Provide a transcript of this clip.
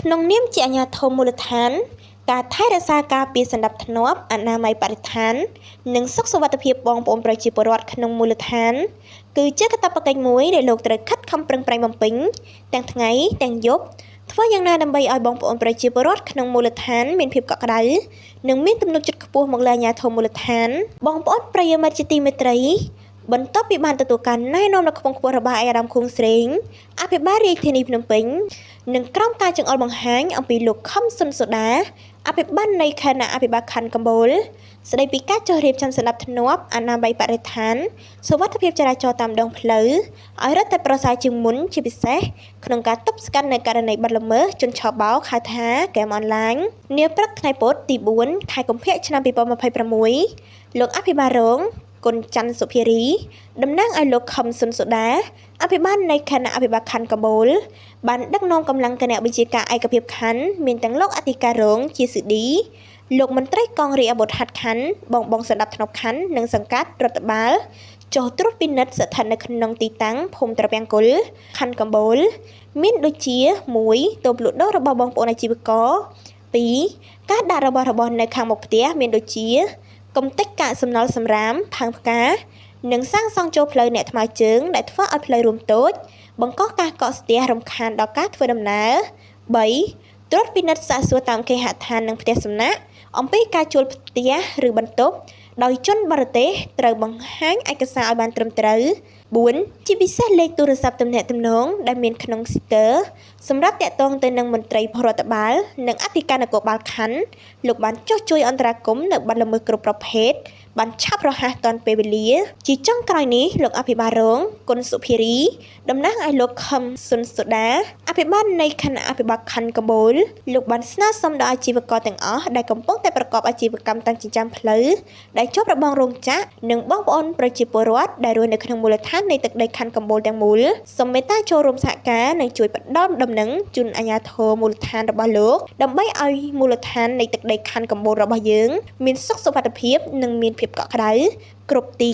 ក្នុងនាមជាអាជ្ញាធរមូលដ្ឋានការថែរក្សាការពារសណ្ដាប់ធ្នាប់អនាម័យបរិស្ថាននិងសុខសុវត្ថិភាពបងប្អូនប្រជាពលរដ្ឋក្នុងមូលដ្ឋានគឺជាកាតព្វកិច្ចមួយដែលលោកត្រូវខិតខំប្រឹងប្រែងបំពេញទាំងថ្ងៃទាំងយប់ធ្វើយ៉ាងណាដើម្បីឲ្យបងប្អូនប្រជាពលរដ្ឋក្នុងមូលដ្ឋានមានភាពកក់ក្ដៅនិងមានទំនុកចិត្តខ្ពស់មកលើអាជ្ញាធរមូលដ្ឋានបងប្អូនប្រិយមិត្តជាទីមេត្រីបន្ទាប់ពីបានទទួលការណែនាំដ៏ខ្ពង់ខ្ពស់របស់អាដាមខួងស្រេងអភិបាលរាជធានីភ្នំពេញនិងក្រុមការចង្អុលបង្ហាញអំពីលោកខឹមសុនសូដាអភិបាលនៃខេត្តអភិបាលខណ្ឌកំពូលស្ដីពីការចុះរៀបចំសណ្ដាប់ធ្នាប់អនាម័យបរិស្ថានសុវត្ថិភាពចរាចរណ៍តាមដងផ្លូវឲ្យរឹតតែប្រសើរជាងមុនជាពិសេសក្នុងការទប់ស្កាត់នៅករណីបទល្មើសជនឆបោកហៅថាហ្គេមអនឡាញនាព្រឹកថ្ងៃពុធទី4ខែកុម្ភៈឆ្នាំ2026លោកអភិបាលរងគុណច័ន្ទសុភារីតំណាងឲ្យលោកខឹមសុនសូដាអភិបាលនៃគណៈអភិបាលខណ្ឌកំពូលបានដឹកនាំកម្លាំងគណៈវិជាការឯកភាពខណ្ឌមានទាំងលោកអធិការរងជាស៊ីឌីលោកមន្ត្រីកងរាជអាវុធហត្ថខណ្ឌបងសណ្ដាប់ធ្នាប់ខណ្ឌនិងសង្កាត់រដ្ឋបាលចុះត្រួតពិនិត្យស្ថិតនៅក្នុងទីតាំងភូមិត្រពាំងគុលខណ្ឌកំពូលមានដូចជា1តូបលក់ដូររបស់បងប្អូនអាជីវករ2ការដាក់របស់របរនៅខាងមុខផ្ទះមានដូចជាកំទេចកាកសំណល់សម្រាមផើងផ្កានិងសាងសង់ចូលផ្លូវអ្នកថ្មើរជើងដែលធ្វើឲ្យផ្លូវរួមតូចបង្កការកកស្ទះរំខានដល់ការធ្វើដំណើរ3ត្រួតពិនិត្យសាកសួរតាមគេហដ្ឋាននិងផ្ទះសំណាក់អំពីការជួលផ្ទះឬបន្ទប់ដោយជនបរទេសត្រូវបង្ហាញឯកសារឲ្យបានត្រឹមត្រូវ4ជាពិសេសលេខទូរស័ព្ទទំនាក់ទំនងដែលមានក្នុងស៊ីទ័រសម្រាប់តាក់ទងទៅនឹងមន្ត្រីរដ្ឋបាលនិងអធិការនគរបាលខណ្ឌលោកបានចុះជួយអន្តរាគមន៍នៅបទល្មើសគ្រប់ប្រភេទបានឆាប់រហ័សទាន់ពេលវេលាជាចុងក្រោយនេះលោកអភិបាលរងគុណសុភារីតំណាងឲ្យលោកខឹមសុនសូដាអភិបាលនៃគណៈអភិបាលខណ្ឌកំពូលលោកបានស្នើសុំដល់អាជីវករទាំងអស់ដែលកំពុងតែប្រកបអាជីវកម្មតាមចិញ្ចើមផ្លូវដែលជាប់របងរោងចក្រនិងបងប្អូនប្រជាពលរដ្ឋដែលរស់នៅក្នុងមូលដ្ឋាននៃទឹកដីខណ្ឌកំពូលទាំងមូលសូមមេត្តាចូលរួមសហការនិងជួយផ្ដល់ដំណឹងជូនអាជ្ញាធរមូលដ្ឋានរបស់លោកដើម្បីឲ្យមូលដ្ឋាននៃទឹកដីខណ្ឌកំពូលរបស់យើងមានសុខសុវត្ថិភាពនិងមានភាពកក់ក្ដៅគ្រប់ទី